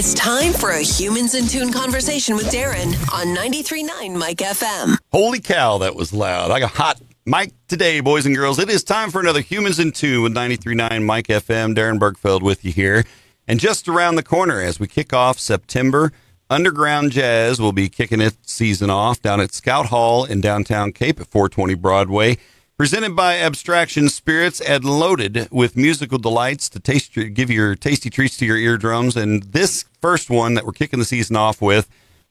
It's time for a Humans in Tune conversation with Darren on 93.9 Mike FM. Holy cow, that was loud. I got hot mic today, boys and girls. It is time for another Humans in Tune with 93.9 Mike FM. Darren Burgfeld with you here. And just around the corner as we kick off September, Underground Jazz will be kicking its season off down at Scout Hall in downtown Cape at 420 Broadway. Presented by Abstraction Spirits and loaded with musical delights to give your tasty treats to your eardrums. And this first one that we're kicking the season off with,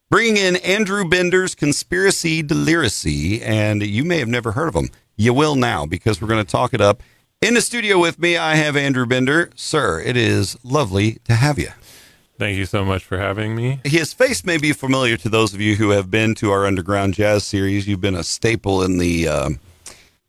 bringing in Andrew Bender's Conspiracy Deliriacy. And you may have never heard of him. You will now, because we're going to talk it up. In the studio with me, I have Andrew Bender. Sir, it is lovely to have you. Thank you so much for having me. His face may be familiar to those of you who have been to our Underground Jazz series. You've been a staple in the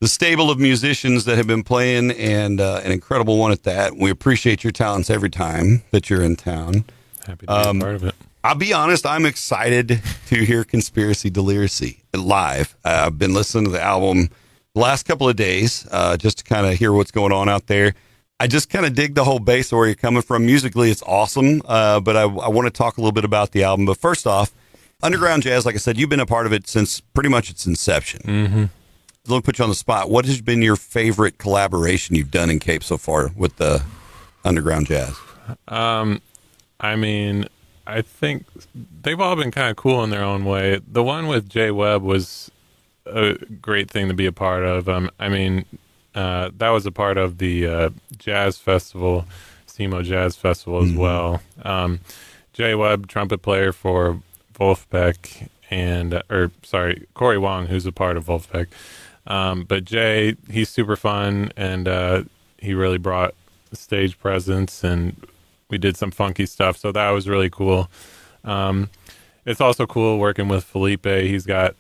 stable of musicians that have been playing, and an incredible one at that. We appreciate your talents every time that you're in town. Happy to be a part of it. I'll be honest, I'm excited to hear Conspiracy Deliriacy live. I've been listening to the album the last couple of days just to kind of hear what's going on out there. I just kind of dig the whole bass where you're coming from. Musically, it's awesome, but I want to talk a little bit about the album. But first off, Underground Jazz, like I said, you've been a part of it since pretty much its inception. Mm-hmm. Let me put you on the spot. What has been your favorite collaboration you've done in Cape so far with the Underground Jazz? I mean, I think they've all been kind of cool in their own way. The one with Jay Webb was a great thing to be a part of. That was a part of the Jazz Festival, SEMO Jazz Festival as well. Jay Webb, trumpet player for Wolfpack, Corey Wong, who's a part of Wolfpack. But Jay, he's super fun, and he really brought stage presence, and we did some funky stuff, so that was really cool. It's also cool working with Felipe. He's got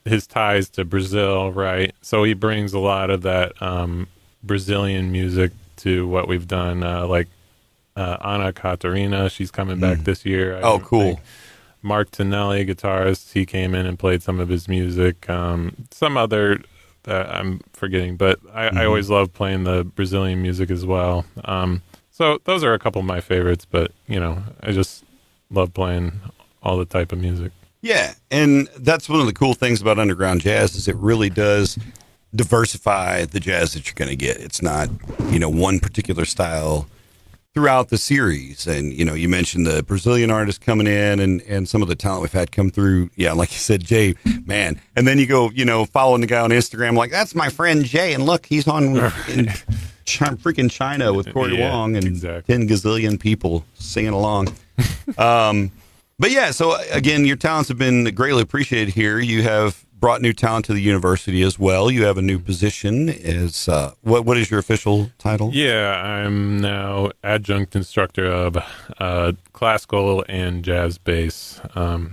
his ties to Brazil, right? So he brings a lot of that Brazilian music to what we've done, like Ana Catarina. She's coming back this year. Cool. Mark Tonelli, guitarist, he came in and played some of his music. Some other that I'm forgetting, but I always love playing the Brazilian music as well. So those are a couple of my favorites, but, I just love playing all the type of music. Yeah, and that's one of the cool things about Underground Jazz is it really does diversify the jazz that you're going to get. It's not, one particular style throughout the series. And, you mentioned the Brazilian artists coming in and some of the talent we've had come through. Yeah, like you said, Jay, man. And then you go, following the guy on Instagram, like, that's my friend Jay. And look, he's on in freaking China with Corey Wong and 10 gazillion people singing along. But yeah, so again, your talents have been greatly appreciated here. You have brought new talent to the university as well. You have a new position. What is your official title? Yeah, I'm now adjunct instructor of classical and jazz bass.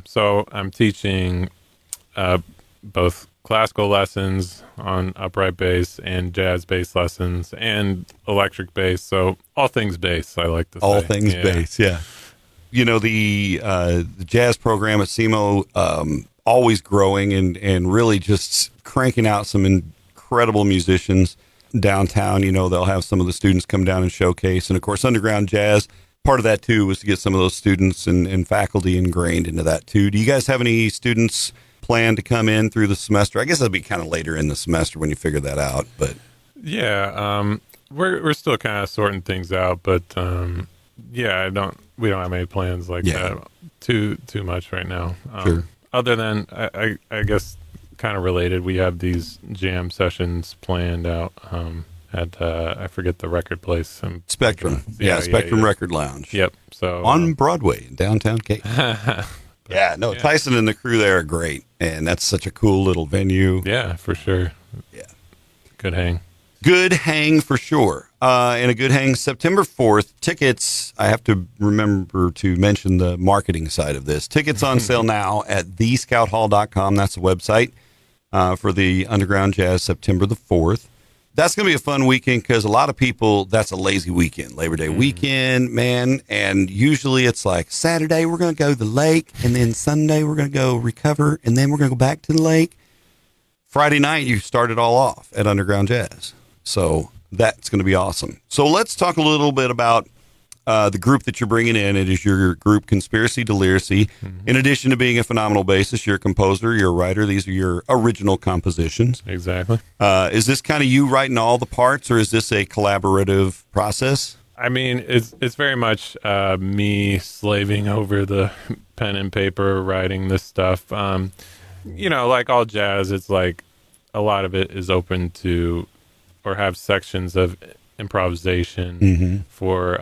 So I'm teaching both classical lessons on upright bass and jazz bass lessons and electric bass. So all things bass, I like to say. All things bass, yeah. The jazz program at SEMO, always growing and really just cranking out some incredible musicians downtown. They'll have some of the students come down and showcase. And, of course, Underground Jazz, part of that, too, was to get some of those students and faculty ingrained into that, too. Do you guys have any students planned to come in through the semester? I guess that'll be kind of later in the semester when you figure that out. But yeah, we're still kind of sorting things out. But, we don't have any plans like that too much right now. Sure. Other than, I guess, kind of related, we have these jam sessions planned out at, I forget the record place. Spectrum. Spectrum Record Lounge. Yep. So on Broadway in downtown Cape. Tyson and the crew there are great, and that's such a cool little venue. Yeah, for sure. Yeah. Good hang. Good hang for sure. And a good hang September 4th. Tickets, I have to remember to mention the marketing side of this. Tickets on sale now at thescouthall.com. That's the website for the Underground Jazz September the 4th. That's going to be a fun weekend because a lot of people, that's a lazy weekend, Labor Day weekend, man. And usually it's like Saturday, we're going to go to the lake, and then Sunday, we're going to go recover, and then we're going to go back to the lake. Friday night, you start it all off at Underground Jazz. So that's going to be awesome. So let's talk a little bit about the group that you're bringing in. It is your group Conspiracy Deliriacy. In addition to being a phenomenal bassist, you're a composer, you're a writer. These are your original compositions. Exactly. Is this kind of you writing all the parts, or is this a collaborative process? I mean, it's very much me slaving over the pen and paper, writing this stuff. Like all jazz, it's like a lot of it is open to, or have sections of improvisation for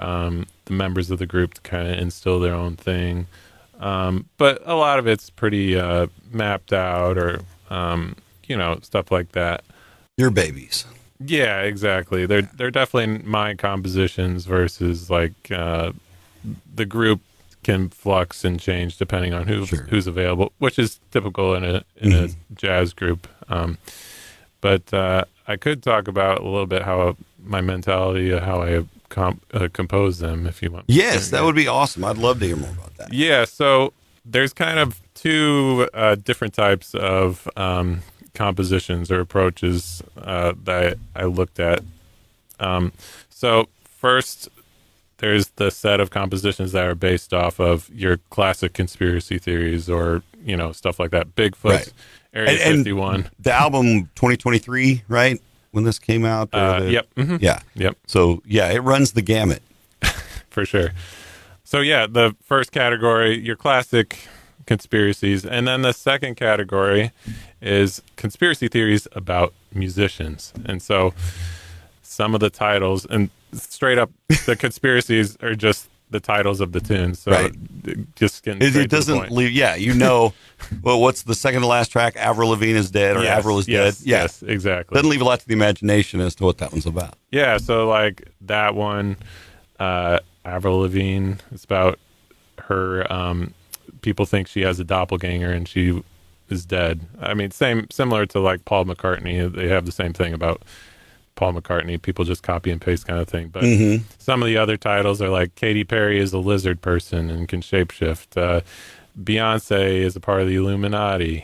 the members of the group to kind of instill their own thing. But a lot of it's pretty mapped out, or stuff like that. Your babies. Yeah, exactly. They're definitely my compositions versus like the group can flux and change depending on who's available, which is typical in a jazz group. But I could talk about a little bit how my mentality, how I compose them, if you want. Yes, that would be awesome. I'd love to hear more about that. Yeah, so there's kind of two different types of compositions or approaches that I looked at. So first, there's the set of compositions that are based off of your classic conspiracy theories, or stuff like that. Bigfoot, Right. Area 51. The album 2023, right? When this came out? Yep. Mm-hmm. Yeah. Yep. So, yeah, it runs the gamut. For sure. So, yeah, the first category, your classic conspiracies. And then the second category is conspiracy theories about musicians. And so some of the titles, and straight up, the conspiracies are just the titles of the tunes. So Right. just getting It doesn't leave, well, what's the second to last track? Avril Lavigne is dead, or Yes, Avril is yes, dead. Yeah. Yes, exactly. Doesn't leave a lot to the imagination as to what that one's about. Yeah, so like that one, Avril Lavigne, it's about her, people think she has a doppelganger and she is dead. I mean, similar to like Paul McCartney. They have the same thing about Paul McCartney. People just copy and paste kind of thing. But some of the other titles are like Katy Perry is a lizard person and can shapeshift. Beyonce is a part of the Illuminati.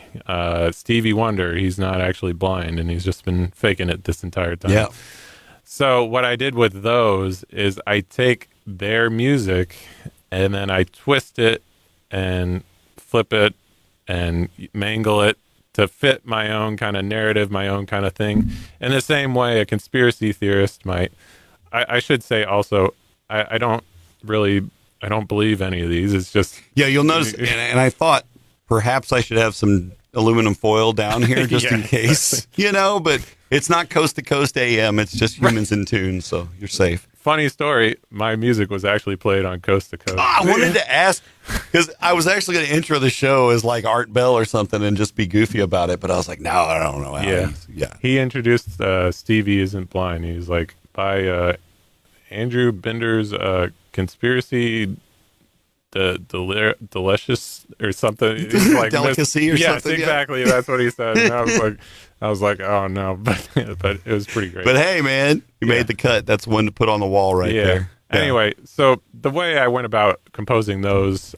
Stevie Wonder, he's not actually blind and he's just been faking it this entire time. Yeah. So what I did with those is I take their music and then I twist it and flip it and mangle it to fit my own kind of narrative, my own kind of thing. In the same way a conspiracy theorist might. I should say also, I don't believe any of these. It's just... Yeah, you'll notice, and I thought perhaps I should have some aluminum foil down here just in case, but it's not Coast to Coast AM. It's just Humans in Tune, so you're safe. Funny story, my music was actually played on Coast to Coast. I wanted to ask, because I was actually going to intro the show as like Art Bell or something and just be goofy about it, but I was like, no, I don't know how. He introduced Stevie Isn't Blind. He was like, by Andrew Binder's Conspiracy, delicious or something. Like Delicacy or something. Yes, exactly. Yeah. That's what he said. And I was like, oh no, but it was pretty great. But hey, man, you made the cut. That's one to put on the wall right there. Yeah. Anyway, so the way I went about composing those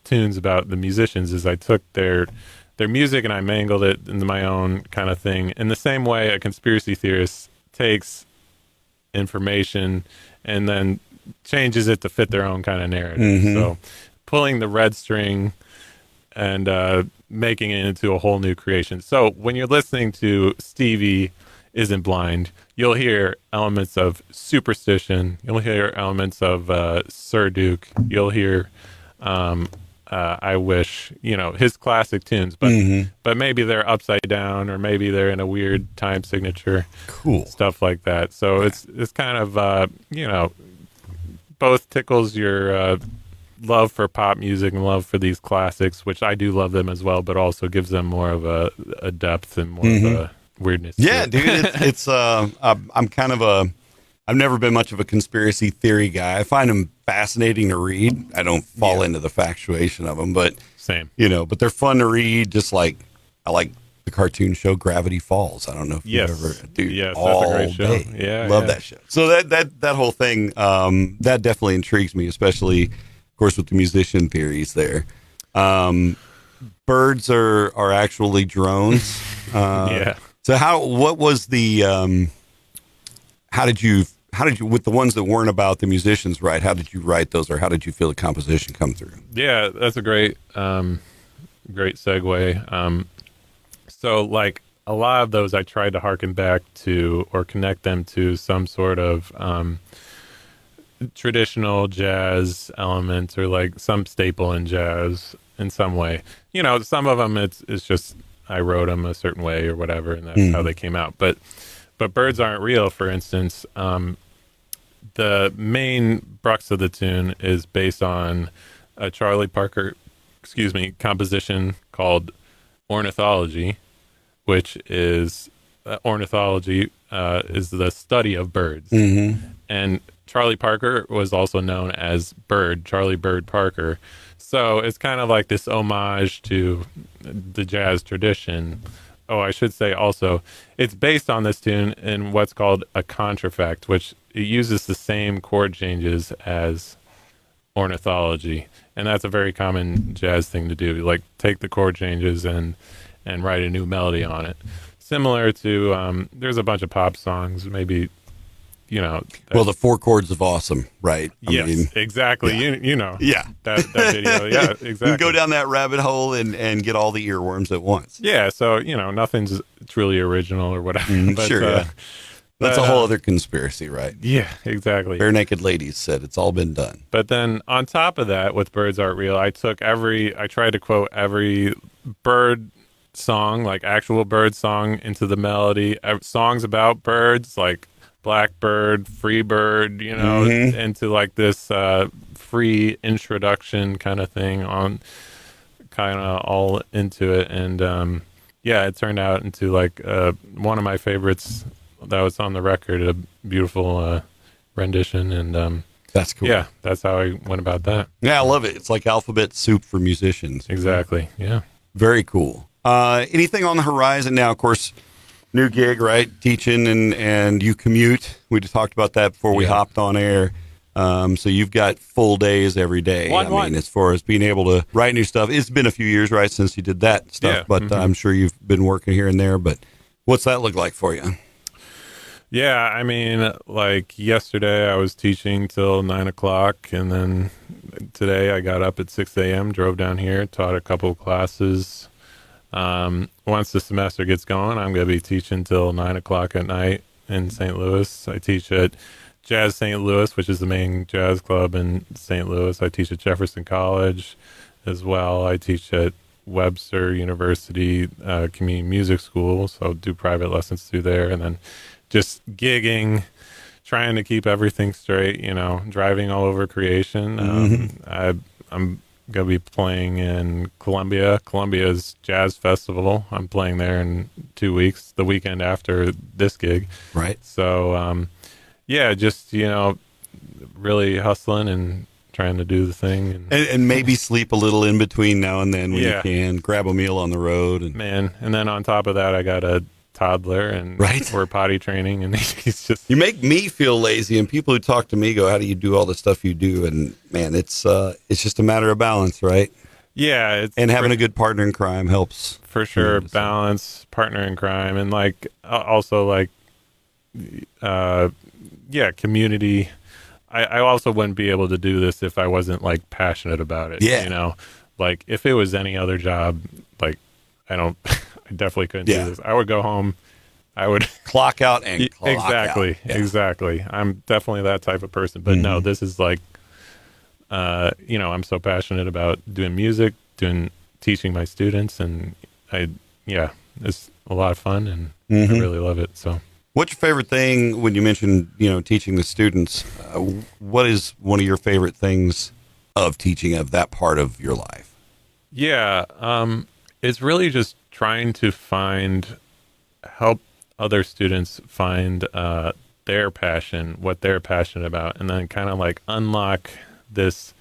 tunes about the musicians is I took their music and I mangled it into my own kind of thing. In the same way a conspiracy theorist takes information and then changes it to fit their own kind of narrative. So pulling the red string and making it into a whole new creation. So when you're listening to Stevie Isn't Blind, you'll hear elements of Superstition. You'll hear elements of Sir Duke. You'll hear I Wish, his classic tunes, but maybe they're upside down or maybe they're in a weird time signature. Cool. Stuff like that. So it's kind of, both tickles your love for pop music and love for these classics, which I do love them as well, but also gives them more of a depth and more of a weirdness. Yeah, dude, it's I'm kind of I've never been much of a conspiracy theory guy. I find them fascinating to read. I don't fall into the factuation of them, but same, but they're fun to read. Just like I like the cartoon show Gravity Falls. I don't know if you ever, dude. Yes, all that's a great show. Day. Yeah, love that show. So that whole thing, that definitely intrigues me, especially, of course, with the musician theories there. Birds are actually drones. Yeah. So what was the how did you how did you, with the ones that weren't about the musicians, right? How did you write those, or how did you feel the composition come through? Yeah, that's a great segue. So like a lot of those I tried to harken back to or connect them to some sort of traditional jazz element or like some staple in jazz in some way. You know, some of them it's just I wrote them a certain way or whatever, and that's how they came out. But Birds Aren't Real, for instance, the main crux of the tune is based on a Charlie Parker, composition called Ornithology, which is ornithology is the study of birds. And Charlie Parker was also known as Charlie Bird Parker. So it's kind of like this homage to the jazz tradition. Oh, I should say also, it's based on this tune in what's called a contrafact, which it uses the same chord changes as ornithology. And that's a very common jazz thing to do, like take the chord changes and write a new melody on it. Similar to, there's a bunch of pop songs, maybe, you know. Well, the four chords of awesome, right? Yes, exactly. Yeah. You know. Yeah. That video. Yeah, exactly. You can go down that rabbit hole and get all the earworms at once. Yeah, so, you know, nothing's truly original or whatever. But, sure, yeah. That's a whole other conspiracy, right? Yeah, exactly. Bare Naked Ladies said it's all been done. But then on top of that, with Birds Aren't Real, I tried to quote every bird song, like actual bird song, into the melody. Songs about birds, like Blackbird, Freebird, you know, into like this free introduction kind of thing on kind of all into it. And yeah, it turned out into like one of my favorites that was on the record, a beautiful rendition. And that's cool. Yeah, that's how I went about that. Yeah, I love it. It's like alphabet soup for musicians. Exactly. Yeah. Very cool. Anything on the horizon now? Of course, new gig, right? Teaching and you commute. We just talked about that before we hopped on air. So you've got full days every day. I mean, as far as being able to write new stuff, it's been a few years, right, since you did that stuff. But I'm sure you've been working here and there. But what's that look like for you? Yeah, I mean, like yesterday I was teaching till 9:00, and then today I got up at 6 a.m., drove down here, taught a couple of classes. Once the semester gets going, I'm going to be teaching till 9:00 at night in St. Louis. I teach at Jazz St. Louis, which is the main jazz club in St. Louis. I teach at Jefferson College as well. I teach at Webster University Community Music School, so do private lessons through there, and then just gigging, trying to keep everything straight, you know, driving all over creation. I'm going to be playing in Columbia's Jazz Festival. I'm playing there in 2 weeks, the weekend after this gig. Right. So, yeah, just, you know, really hustling and trying to do the thing. And maybe sleep a little in between now and then when you can. Grab a meal on the road. And then on top of that, I got a toddler, and we're potty training, and he's just... You make me feel lazy, and people who talk to me go, how do you do all the stuff you do? And man, it's just a matter of balance, right? Yeah. And having a good partner in crime helps. For sure. Balance, partner in crime, and like also like community. I also wouldn't be able to do this if I wasn't like passionate about it. You know, like if it was any other job, like I definitely couldn't do this. I would go home. I would clock out and clock exactly, out. Yeah. Exactly. I'm definitely that type of person. But no, this is like, you know, I'm so passionate about doing music, teaching my students, and it's a lot of fun, and I really love it. So, what's your favorite thing when you mentioned, you know, teaching the students? What is one of your favorite things of teaching of that part of your life? Yeah. It's really just trying to help other students find their passion, what they're passionate about, and then kind of like unlock this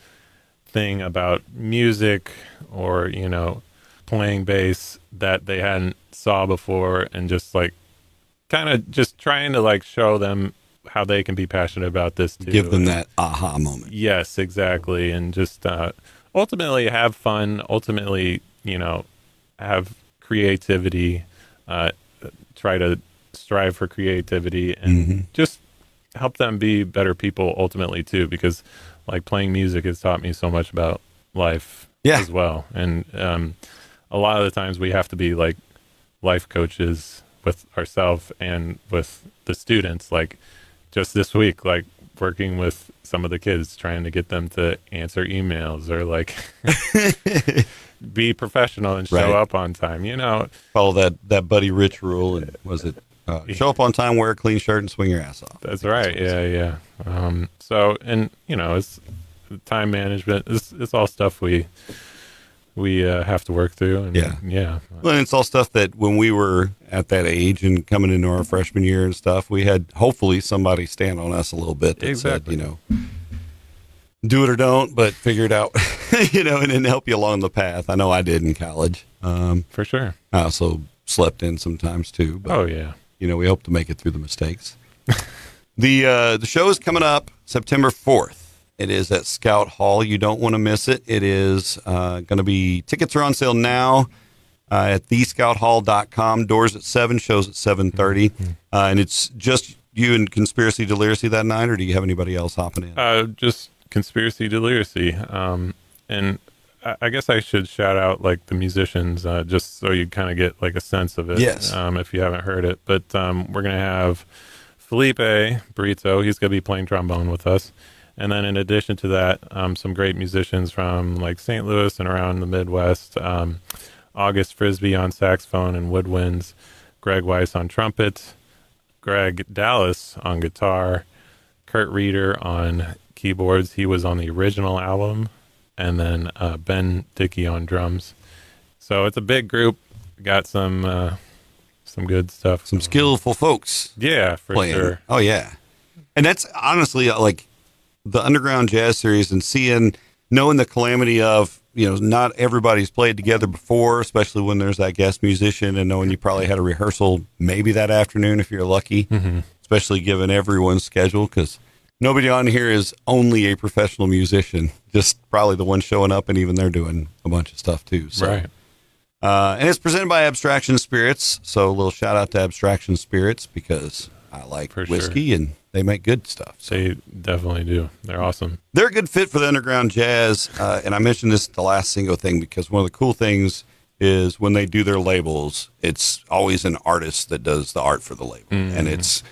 thing about music or, you know, playing bass that they hadn't saw before, and just like kind of just trying to like show them how they can be passionate about this too. Give them that aha moment. Yes, exactly. And just ultimately have fun, ultimately, you know, have creativity, try to strive for creativity, and just help them be better people ultimately too, because like playing music has taught me so much about life as well. And a lot of the times we have to be like life coaches with ourselves and with the students. Like just this week, like working with some of the kids, trying to get them to answer emails or like be professional and show up on time, you know. Follow that Buddy Rich rule. And was it show up on time, wear a clean shirt, and swing your ass off? That's right. Yeah. So, and you know, it's time management. It's all stuff we have to work through. And, yeah. Well, and it's all stuff that when we were at that age and coming into our freshman year and stuff, we had hopefully somebody stand on us a little bit that said, you know, do it or don't, but figure it out, you know, and then help you along the path. I know I did in college. For sure. I also slept in sometimes too. But, you know, we hope to make it through the mistakes. The show is coming up September 4th. It is at Scout Hall. You don't want to miss it. It is going to be, tickets are on sale now at thescouthall.com. Doors at 7, shows at 7:30. And it's just you and Conspiracy Deliriacy that night, or do you have anybody else hopping in? Just Conspiracy Deliriacy. And I guess I should shout out like the musicians, just so you kind of get like a sense of it. Yes. If you haven't heard it. But we're going to have Felipe Brito. He's going to be playing trombone with us. And then in addition to that, some great musicians from like St. Louis and around the Midwest. August Frisbee on saxophone and woodwinds, Greg Weiss on trumpet, Greg Dallas on guitar, Kurt Reeder on keyboards. He was on the original album. And then Ben Dickey on drums. So it's a big group. Got some good stuff. Some skillful folks. Yeah, for sure. Oh, yeah. And that's honestly like the Underground Jazz Series and knowing the calamity of, you know, not everybody's played together before, especially when there's that guest musician, and knowing you probably had a rehearsal maybe that afternoon if you're lucky, especially given everyone's schedule, because nobody on here is only a professional musician, just probably the one showing up, and even they're doing a bunch of stuff too. So. Right. And it's presented by Abstraction Spirits, so a little shout out to Abstraction Spirits because I like whiskey and they make good stuff. So. They definitely do. They're awesome. They're a good fit for the underground jazz, and I mentioned this at the last single thing because one of the cool things is when they do their labels, it's always an artist that does the art for the label, and it's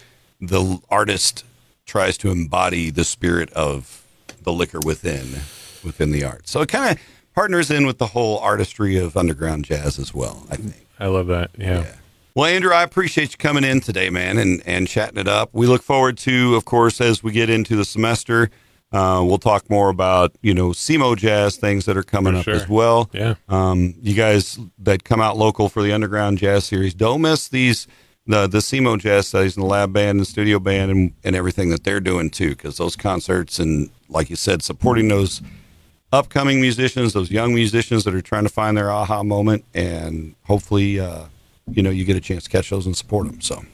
the artist tries to embody the spirit of the liquor within the art. So it kind of partners in with the whole artistry of underground jazz as well, I think. I love that. Yeah. Well, Andrew, I appreciate you coming in today, man, and chatting it up. We look forward to, of course, as we get into the semester, we'll talk more about, you know, SEMO jazz things that are coming up as well. Yeah. You guys that come out local for the Underground Jazz Series, don't miss the SEMO jazz studies and the lab band and studio band and everything that they're doing too, because those concerts and, like you said, supporting those upcoming musicians, those young musicians that are trying to find their aha moment, and hopefully, you know, you get a chance to catch those and support them. So,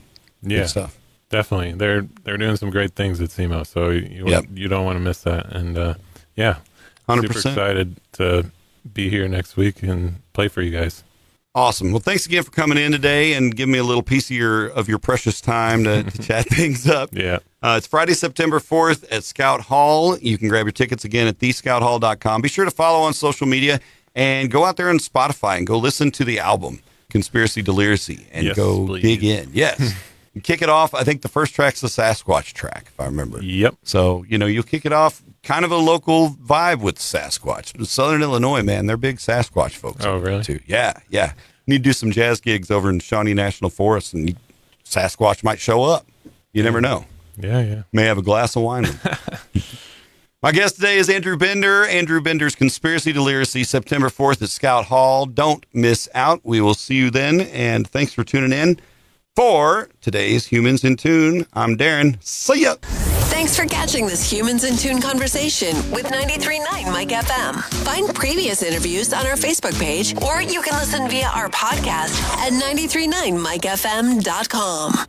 good stuff. Definitely. They're doing some great things at SEMO, so you don't want to miss that. And 100%. Super excited to be here next week and play for you guys. Awesome. Well, thanks again for coming in today and giving me a little piece of your precious time to chat things up. Yeah. It's Friday, September 4th at Scout Hall. You can grab your tickets again at thescouthall.com. Be sure to follow on social media and go out there on Spotify and go listen to the album, Conspiracy Deliriacy, and dig in. Yes. Kick it off. I think the first track's the Sasquatch track, if I remember. Yep. So, you know, you'll kick it off kind of a local vibe with Sasquatch. Southern Illinois, man, they're big Sasquatch folks. Oh, really? Too. Yeah. You need to do some jazz gigs over in Shawnee National Forest, and Sasquatch might show up. You never know. Yeah. May have a glass of wine with My guest today is Andrew Bender. Andrew Bender's Conspiracy Deliriacy, September 4th at Scout Hall. Don't miss out. We will see you then, and thanks for tuning in. For today's Humans in Tune, I'm Darren. See ya. Thanks for catching this Humans in Tune conversation with 93.9 Mike FM. Find previous interviews on our Facebook page, or you can listen via our podcast at 939mikefm.com.